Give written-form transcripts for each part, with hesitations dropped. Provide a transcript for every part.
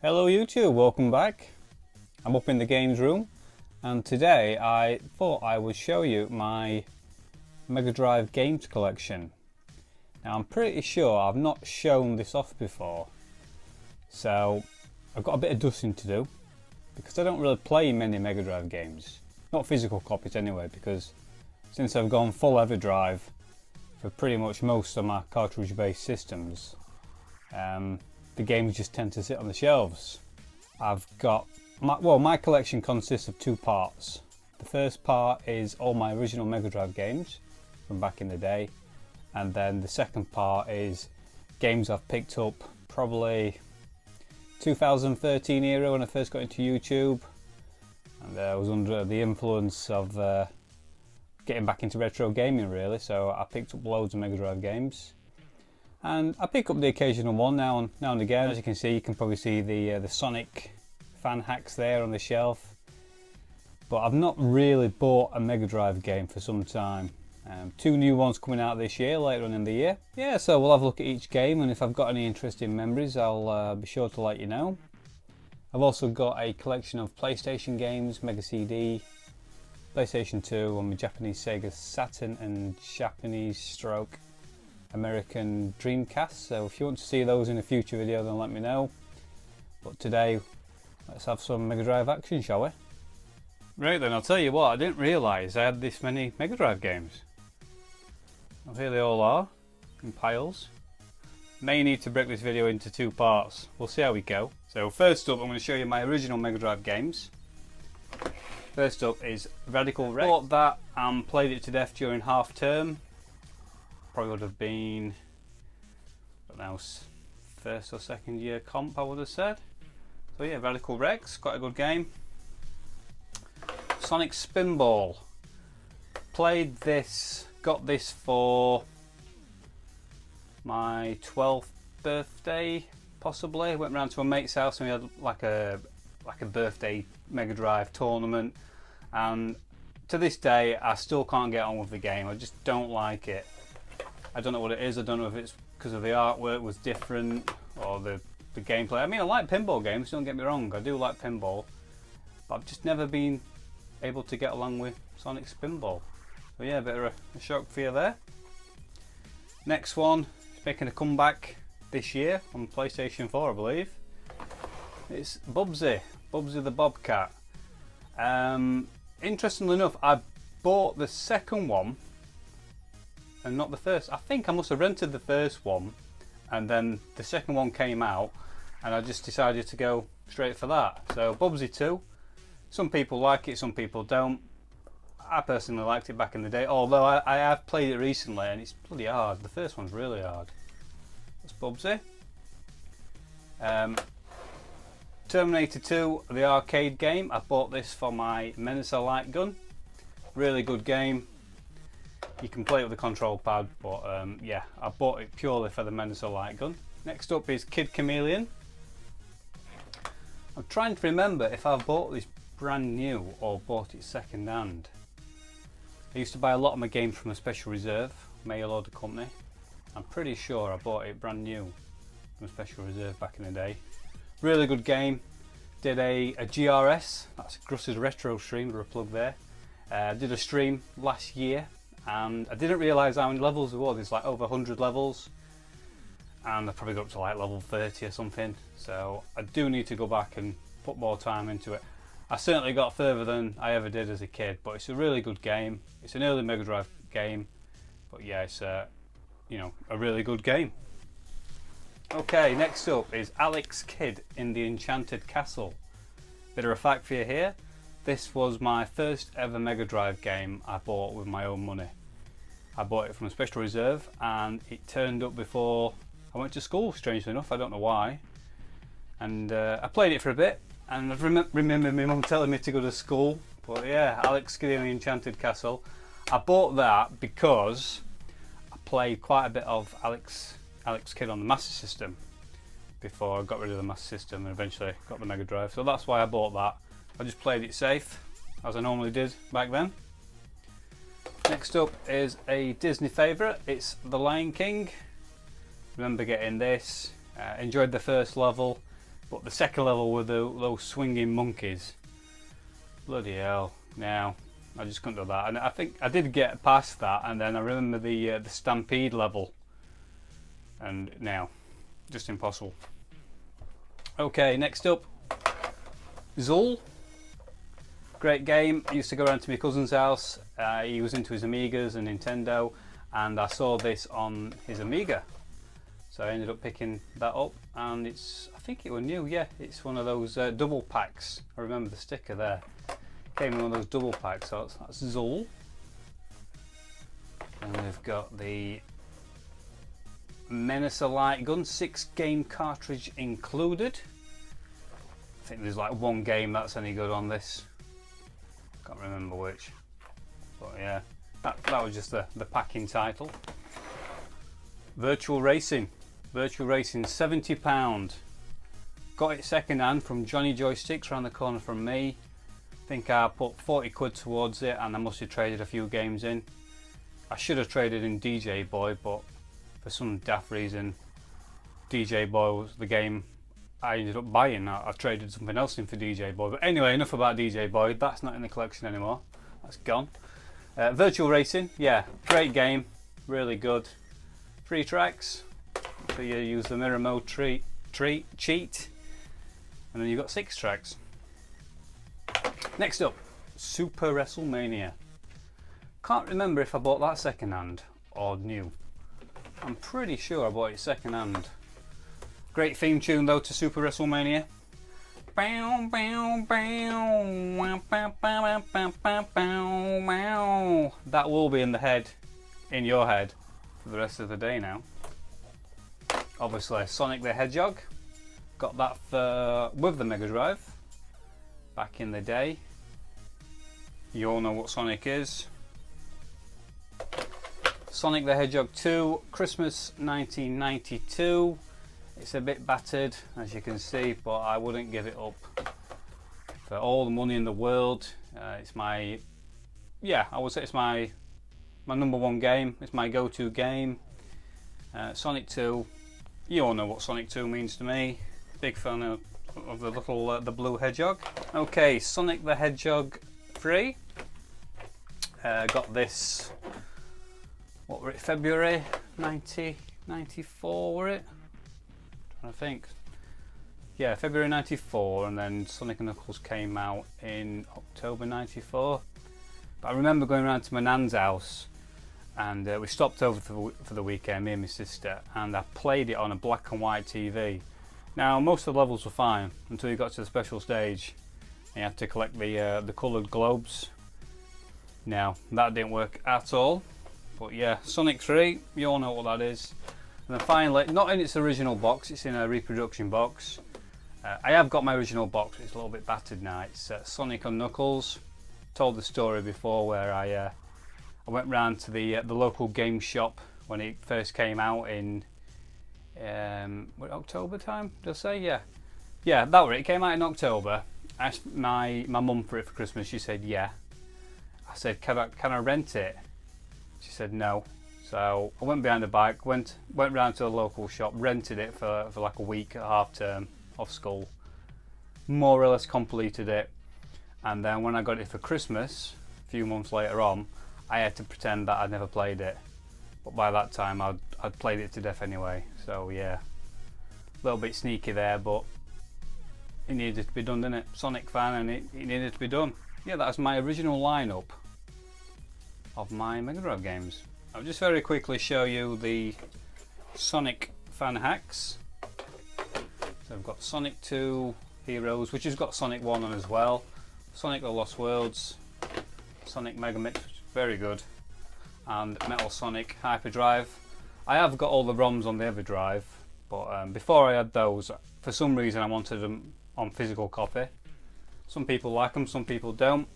Hello YouTube, welcome back. I'm up in the games room and today I thought I would show you my Mega Drive games collection. Now I'm pretty sure I've not shown this off before, so I've got a bit of dusting to do because I don't really play many Mega Drive games. Not physical copies anyway, because since I've gone full Everdrive for pretty much most of my cartridge based systems, the games just tend to sit on the shelves. I've got, my collection consists of two parts. The first part is all my original Mega Drive games from back in the day, and then the second part is games I've picked up probably 2013 era when I first got into YouTube, and I was under the influence of getting back into retro gaming really, so I picked up loads of Mega Drive games. And I pick up the occasional one now and again. As you can see, you can probably see the Sonic fan hacks there on the shelf. But I've not really bought a Mega Drive game for some time. Two new ones coming out this year, later on in the year. Yeah, so we'll have a look at each game, and if I've got any interesting memories, I'll be sure to let you know. I've also got a collection of PlayStation games, Mega CD, PlayStation 2, and my Japanese Sega Saturn and Japanese stroke American Dreamcast, so if you want to see those in a future video then let me know. But today let's have some Mega Drive action, shall we? Right then, I'll tell you what, I didn't realise I had this many Mega Drive games. Well, here they all are, in piles. May need to break this video into two parts, we'll see how we go. So first up I'm going to show you my original Mega Drive games. First up is Radical Rex. Bought that and played it to death during half term. Probably would have been, I don't know, first or second year comp I would have said. So yeah, Radical Rex, quite a good game. Sonic Spinball. Played this, got this for my 12th birthday possibly. Went round to a mate's house and we had like a birthday Mega Drive tournament, and to this day I still can't get on with the game. I just don't like it. I don't know what it is. I don't know if it's because of the artwork was different or the gameplay. I mean, I like pinball games, don't get me wrong. I do like pinball, but I've just never been able to get along with Sonic Spinball. So yeah, a bit of a shock for you there. Next one is making a comeback this year on PlayStation 4, I believe. It's Bubsy the Bobcat. Interestingly enough, I bought the second one and not the first. I think I must have rented the first one and then the second one came out and I just decided to go straight for that. So Bubsy 2, some people like it, some people don't. I personally liked it back in the day, although I have played it recently and it's bloody hard. The first one's really hard. That's Bubsy. Terminator 2, the arcade game. I bought this for my Menacer light gun. Really good game. You can play it with the control pad, but yeah, I bought it purely for the Menacer light gun. Next up is Kid Chameleon. I'm trying to remember if I bought this brand new or bought it second hand. I used to buy a lot of my games from a special reserve, mail order company. I'm pretty sure I bought it brand new from a special reserve back in the day. Really good game. Did a GRS, that's Gruss's Retro stream, for a plug there. Did a stream last year. And I didn't realise how many levels there was. It's like over 100 levels, and I probably got up to like level 30 or something, so I do need to go back and put more time into it. I certainly got further than I ever did as a kid, but it's a really good game. It's an early Mega Drive game, but yeah, it's you know, a really good game. Okay, next up is Alex Kidd in the Enchanted Castle. Bit of a fact for you here. This was my first ever Mega Drive game I bought with my own money. I bought it from a special reserve and it turned up before I went to school, strangely enough, I don't know why. And I played it for a bit and I remember my mum telling me to go to school. But yeah, Alex Kidd in the Enchanted Castle. I bought that because I played quite a bit of Alex Kidd on the Master System. before I got rid of the Master System and eventually got the Mega Drive. So that's why I bought that. I just played it safe, as I normally did back then. Next up is a Disney favourite. It's The Lion King. Remember getting this. Enjoyed the first level, but the second level were those swinging monkeys. Bloody hell! Now I just couldn't do that, and I think I did get past that, and then I remember the Stampede level, and now just impossible. Okay, next up, Zool. Great game. I used to go around to my cousin's house. He was into his Amigas and Nintendo, and I saw this on his Amiga. So I ended up picking that up, and I think it was new, yeah. It's one of those double packs. I remember the sticker there. Came in one of those double packs, so that's Zool. And we've got the Menacer Light Gun, 6 game cartridge included. I think there's like one game that's any good on this. Can't remember which. But yeah, that was just the packing title. Virtual Racing. Virtual Racing, £70. Got it second hand from Johnny Joysticks around the corner from me. I think I put 40 quid towards it, and I must have traded a few games in. I should have traded in DJ Boy, but for some daft reason DJ Boy was the game I ended up buying. I traded something else in for DJ Boy. But anyway, enough about DJ Boy. That's not in the collection anymore. That's gone. Virtual Racing, yeah, great game, really good. 3 tracks, so you use the mirror mode cheat, and then you've got 6 tracks. Next up, Super WrestleMania. Can't remember if I bought that second hand or new. I'm pretty sure I bought it second hand. Great theme tune though to Super WrestleMania. Bow, bow, bow, bow, bow, bow, bow, bow. That will be in your head for the rest of the day now. Obviously Sonic the Hedgehog. Got that with the Mega Drive back in the day. You all know what Sonic is. Sonic the Hedgehog 2, Christmas 1992. It's a bit battered, as you can see, but I wouldn't give it up for all the money in the world. It's my, I would say it's my number one game. It's my go-to game. Sonic 2. You all know what Sonic 2 means to me. Big fan of the little the blue hedgehog. Okay, Sonic the Hedgehog 3. Got this. What were it? February 1994 were it? I think, yeah, February 94, and then Sonic & Knuckles came out in October 94. But I remember going around to my nan's house, and we stopped over for the weekend, me and my sister, and I played it on a black and white TV. Now most of the levels were fine until you got to the special stage and you had to collect the coloured globes. Now that didn't work at all, but yeah, Sonic 3, you all know what that is. And then finally, not in its original box, it's in a reproduction box. I have got my original box, it's a little bit battered now. It's Sonic & Knuckles. Told the story before where I went round to the local game shop when it first came out in October time, did I say? Yeah, that was it. It came out in October. I asked my mum for it for Christmas. She said yeah. I said, can I rent it? She said no. So I went behind the bike, went round to the local shop, rented it for like a week at half term of school, more or less completed it, and then when I got it for Christmas a few months later on, I had to pretend that I'd never played it, but by that time I'd played it to death anyway. So yeah, a little bit sneaky there, but it needed to be done, didn't it? Sonic fan, and it needed to be done. Yeah, that's my original lineup of my Mega Drive games. I'll just very quickly show you the Sonic fan hacks. So I've got Sonic 2 Heroes, which has got Sonic 1 on as well. Sonic the Lost Worlds, Sonic Mega Mix, which is very good, and Metal Sonic Hyperdrive. I have got all the ROMs on the Everdrive, but before I had those, for some reason I wanted them on physical copy. Some people like them, some people don't.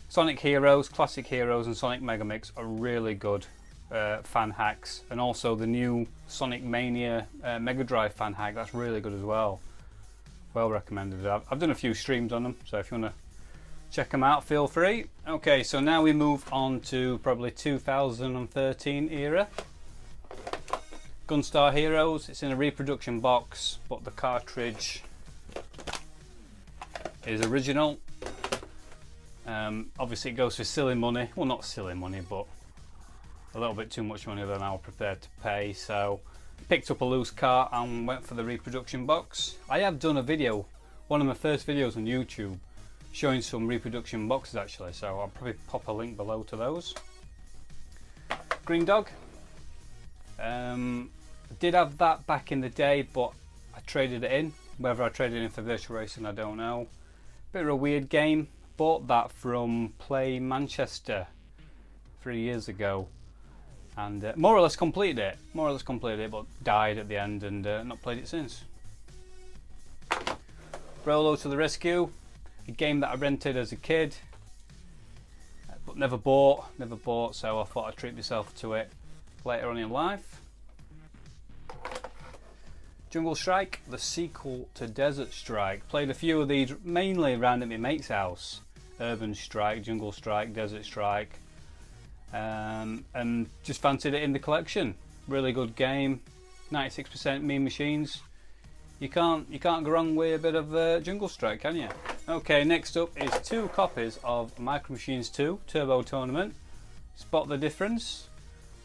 Sonic Heroes, Classic Heroes and Sonic Mega Mix are really good fan hacks, and also the new Sonic Mania Mega Drive fan hack. That's really good as well. Well recommended. I've done a few streams on them, so if you want to check them out, feel free. Okay, so now we move on to probably 2013 era. Gunstar Heroes. It's in a reproduction box, but the cartridge is original. Obviously it goes for silly money. Well, not silly money, but a little bit too much money than I was prepared to pay. So picked up a loose cart and went for the reproduction box. I have done a video, one of my first videos on YouTube, showing some reproduction boxes actually, so I'll probably pop a link below to those. Green Dog. Did have that back in the day, but I traded it in. Whether I traded it in for virtual racing, I don't know. Bit of a weird game. Bought that from Play Manchester 3 years ago, and more or less completed it. But died at the end, and not played it since. Rolo to the Rescue. A game that I rented as a kid, but never bought, so I thought I'd treat myself to it later on in life. Jungle Strike, the sequel to Desert Strike. Played a few of these mainly around at my mate's house. Urban Strike, Jungle Strike, Desert Strike, and just fancied it in the collection. Really good game, 96% Mean Machines. You can't go wrong with a bit of Jungle Strike, can you? Okay, next up is 2 copies of Micro Machines 2 Turbo Tournament. Spot the difference.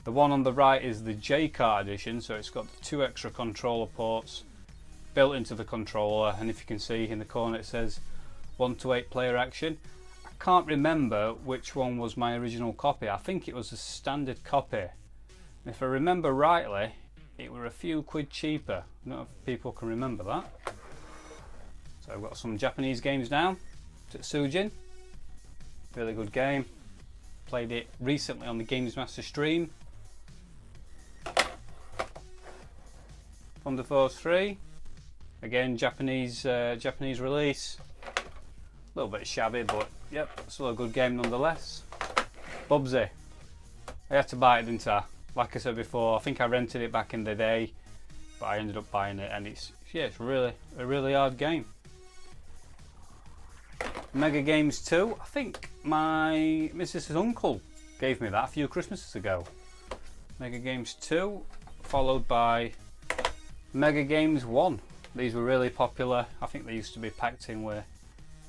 The one on the right is the J-Cart edition, so it's got the 2 extra controller ports built into the controller, and if you can see in the corner it says 1 to 8 player action. I can't remember which one was my original copy. I think it was a standard copy. If I remember rightly, it were a few quid cheaper. I don't know if people can remember that. So I've got some Japanese games now. Toejam. Really good game. Played it recently on the Games Master stream. Thunder Force 3. Again, Japanese release. A little bit shabby, but yep, still a good game nonetheless. Bubsy. I had to buy it, didn't I? Like I said before, I think I rented it back in the day, but I ended up buying it, and it's really a really hard game. Mega Games 2. I think my missus's uncle gave me that a few Christmases ago. Mega Games 2, followed by Mega Games 1. These were really popular. I think they used to be packed in with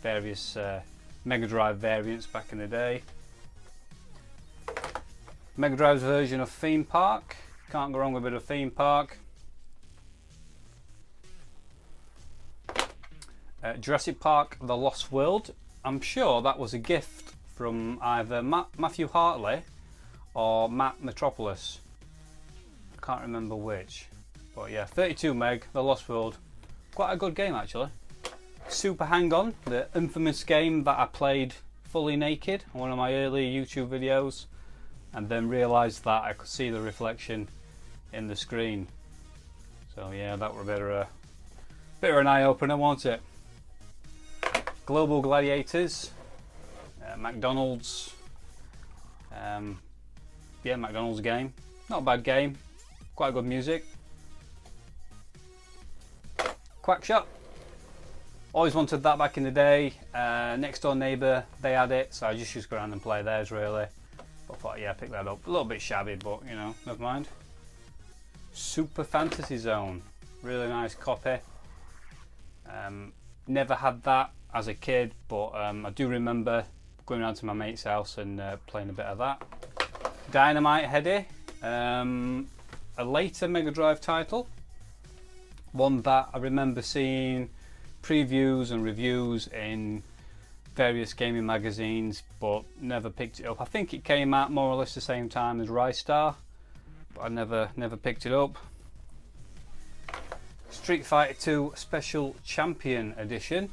various Mega Drive variants back in the day. Mega Drive's version of Theme Park. Can't go wrong with a bit of Theme Park. Jurassic Park The Lost World. I'm sure that was a gift from either Matthew Hartley or Matt Metropolis. I can't remember which. But yeah, 32 meg, The Lost World. Quite a good game actually. Super Hang-On, the infamous game that I played fully naked on one of my early YouTube videos, and then realised that I could see the reflection in the screen. So yeah, that were a bit of an eye-opener, wasn't it? Global Gladiators, McDonald's, yeah, McDonald's game. Not a bad game, quite good music. Quackshot. Always wanted that back in the day. Next door neighbour, they had it, so I just used to go around and play theirs really. But I thought, yeah, pick that up. A little bit shabby, but you know, never mind. Super Fantasy Zone, really nice copy. Never had that as a kid, but I do remember going around to my mate's house and playing a bit of that. Dynamite Heady, a later Mega Drive title, one that I remember seeing previews and reviews in various gaming magazines, but never picked it up. I think it came out more or less the same time as Rise Star, but I never picked it up. Street Fighter 2 Special Champion Edition.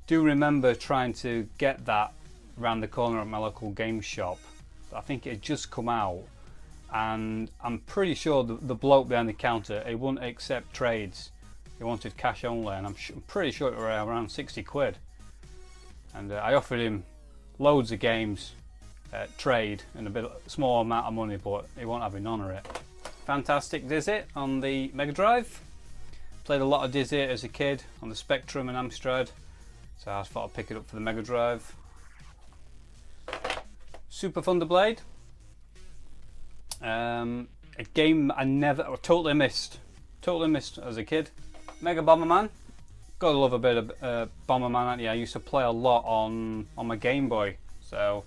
Do remember trying to get that around the corner at my local game shop. I think it had just come out, and I'm pretty sure the bloke behind the counter, he wouldn't accept trades. He wanted cash only, and I'm pretty sure it was around 60 quid. And I offered him loads of games, trade and small amount of money, but he won't have none of it. Fantastic Dizzy on the Mega Drive. Played a lot of Dizzy as a kid on the Spectrum and Amstrad, so I thought I'd pick it up for the Mega Drive. Super Thunder Blade, a game I totally missed as a kid. Mega Bomberman, gotta love a bit of Bomberman. Yeah, I used to play a lot on my Game Boy, so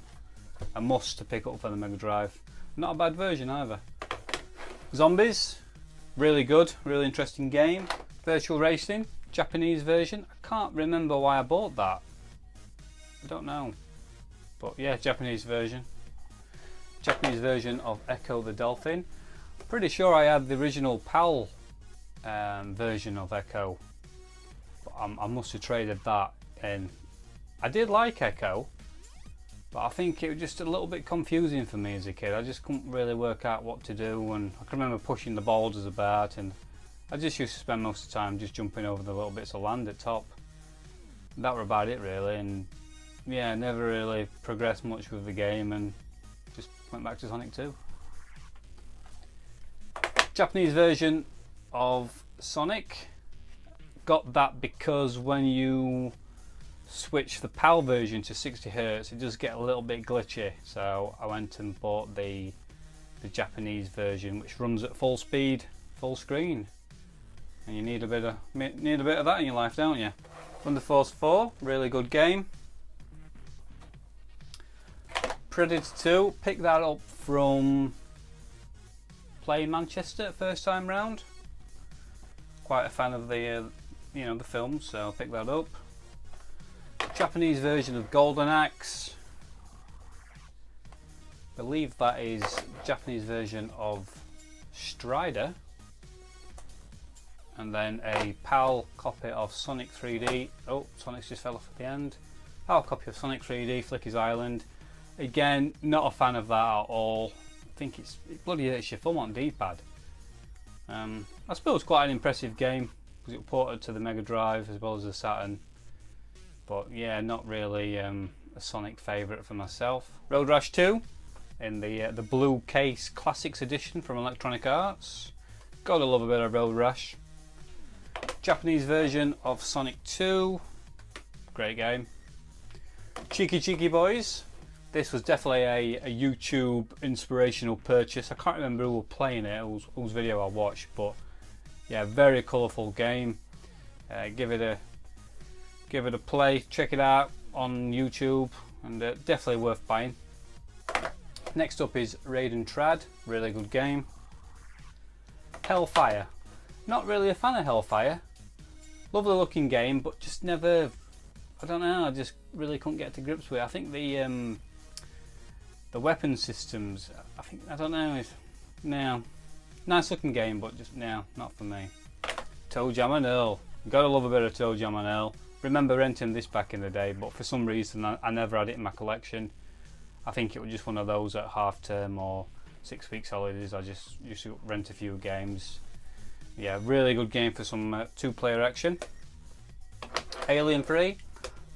a must to pick up for the Mega Drive. Not a bad version either. Zombies, really good, really interesting game. Virtual Racing, Japanese version. I can't remember why I bought that. I don't know, but yeah, Japanese version. Japanese version of Echo the Dolphin. Pretty sure I had the original PAL version of Echo, but I must have traded that in. I did like Echo, but I think it was just a little bit confusing for me as a kid. I just couldn't really work out what to do, and I can remember pushing the boulders about, and I just used to spend most of the time just jumping over the little bits of land at top. That were about it really, and yeah, never really progressed much with the game and just went back to Sonic 2. Japanese version of Sonic. Got that because when you switch the PAL version to 60 Hz, it does get a little bit glitchy, so I went and bought the Japanese version, which runs at full speed, full screen, and you need a bit of that in your life, don't you? Thunder Force 4, really good game. Predator 2, picked that up from playing Manchester first time round. Quite a fan of the the film, so I'll pick that up. Japanese version of Golden Axe. Believe that is Japanese version of Strider. And then a PAL copy of Sonic 3D. Oh, Sonic's just fell off at the end. PAL copy of Sonic 3D, Flicky's Island. Again, not a fan of that at all. I think it bloody hurts your thumb on D-pad. I suppose quite an impressive game because it was ported to the Mega Drive as well as the Saturn. But yeah, not really a Sonic favourite for myself. Road Rash 2 in the blue case classics edition from Electronic Arts. Gotta love a bit of Road Rash. Japanese version of Sonic 2, great game. Cheeky Cheeky Boys. This was definitely a YouTube inspirational purchase. I can't remember who was playing it, whose video I watched, but yeah, very colourful game. Give it a play, check it out on YouTube, and definitely worth buying. Next up is Raiden Trad, really good game. Hellfire, not really a fan of Hellfire. Lovely looking game, but just never, I don't know, I just really couldn't get to grips with it. I think the weapon systems, I don't know, no, nice looking game, but just no, not for me. Toejam&earl, gotta love a bit of Toejam&earl. Remember renting this back in the day, but for some reason I never had it in my collection. I think it was just one of those at half term or 6 weeks holidays. I just used to rent a few games. Yeah, really good game for some two-player action. Alien 3,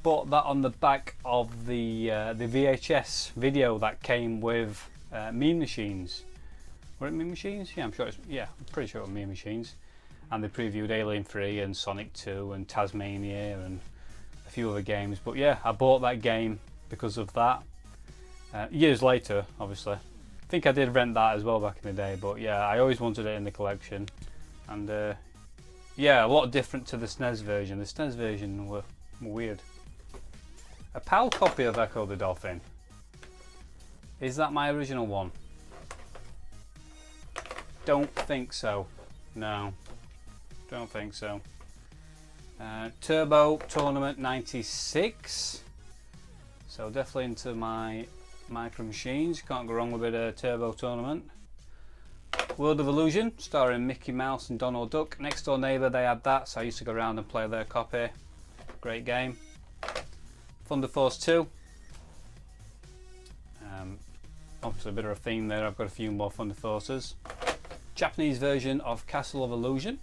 bought that on the back of the VHS video that came with Mean Machines. Were it Mean Machines? Yeah, I'm pretty sure it was Mean Machines. And they previewed Alien 3 and Sonic 2 and Tasmania and a few other games. But yeah, I bought that game because of that. Years later, obviously. I think I did rent that as well back in the day, but yeah, I always wanted it in the collection. And yeah, a lot different to the SNES version. The SNES version were weird. A PAL copy of Echo the Dolphin. Is that my original one? Don't think so. No, don't think so. Turbo Tournament 96. So definitely into my micro machines. Can't go wrong with a bit of Turbo Tournament. World of Illusion, starring Mickey Mouse and Donald Duck. Next Door Neighbour, they had that, so I used to go around and play their copy. Great game. Thunder Force 2. Obviously a bit of a theme there, I've got a few more Thunder Forces. Japanese version of Castle of Illusion.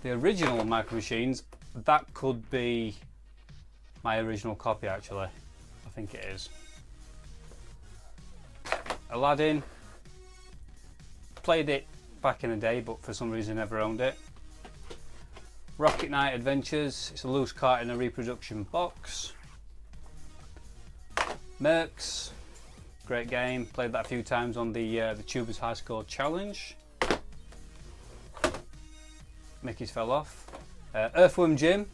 The original Micro Machines, that could be my original copy actually. I think it is. Aladdin. Played it back in the day, but for some reason never owned it. Rocket Knight Adventures. It's a loose cart in a reproduction box. Mercs. Great game. Played that a few times on the Tubers High Score Challenge. Mickey's fell off. Earthworm Jim.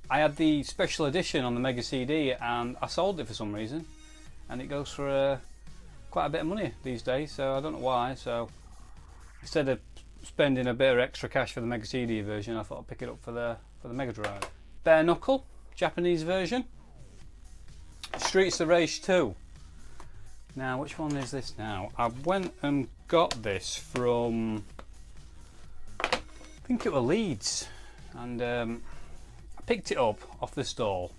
I had the special edition on the Mega CD and I sold it for some reason, and it goes for quite a bit of money these days, so I don't know why. So instead of spending a bit of extra cash for the Mega CD version, I thought I'd pick it up for the Mega Drive. Bare Knuckle, Japanese version. Streets of Rage 2. Now, which one is this now? I went and got this from, I think it was Leeds, and I picked it up off the stall,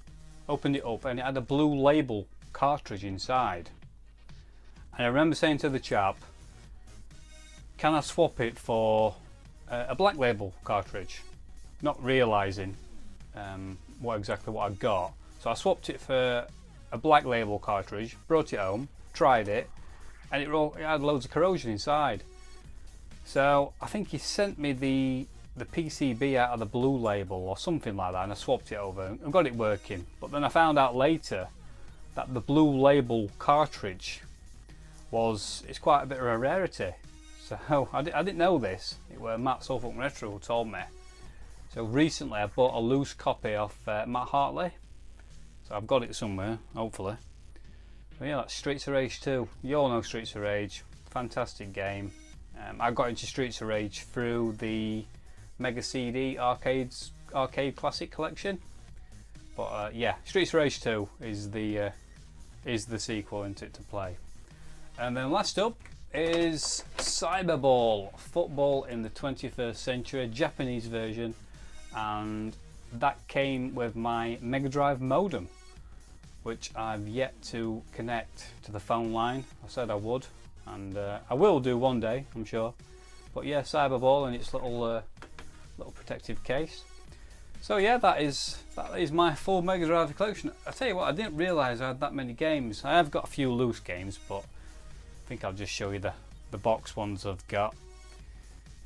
opened it up, and it had a blue label cartridge inside. And I remember saying to the chap, can I swap it for a black label cartridge? Not realising exactly what I got. So I swapped it for a black label cartridge, brought it home, tried it, and it had loads of corrosion inside. So I think he sent me the PCB out of the blue label or something like that, and I swapped it over and got it working. But then I found out later that the blue label cartridge it's quite a bit of a rarity. So I didn't know this. It was Matt Suffolk Retro who told me. So recently I bought a loose copy off Matt Hartley. So I've got it somewhere, hopefully. But yeah, that's Streets of Rage 2. You all know Streets of Rage. Fantastic game. I got into Streets of Rage through the Mega CD Arcade Classic Collection. But yeah, Streets of Rage 2 is the sequel into it to play. And then last up is Cyberball, Football in the 21st Century, Japanese version, and that came with my Mega Drive modem, which I've yet to connect to the phone line. I said I would, and I will do one day, I'm sure. But yeah, Cyberball in its little protective case. So yeah, that is my full Mega Drive collection. I tell you what, I didn't realise I had that many games. I have got a few loose games, but I think I'll just show you the box ones I've got.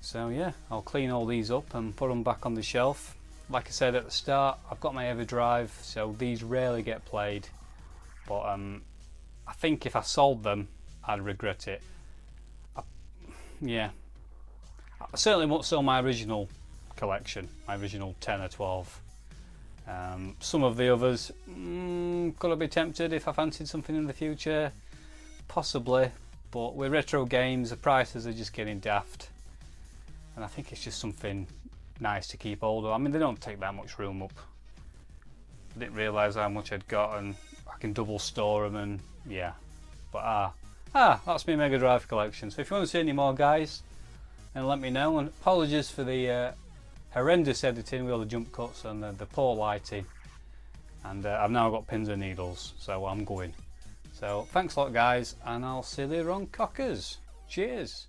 So yeah, I'll clean all these up and put them back on the shelf. Like I said at the start, I've got my Everdrive, so these rarely get played. But I think if I sold them, I'd regret it. Yeah, I certainly won't sell my original collection, my original 10 or 12. Some of the others, could I be tempted if I fancied something in the future? Possibly, but with retro games, the prices are just getting daft, and I think it's just something nice to keep hold of. I mean, they don't take that much room up. I didn't realise how much I'd got, and I can double store them, and yeah. But that's my Mega Drive collection. So if you want to see any more, guys, then let me know. And apologies for the horrendous editing with all the jump cuts and the poor lighting. And I've now got pins and needles, so I'm going. So thanks a lot, guys, and I'll see you later on, cockers. Cheers.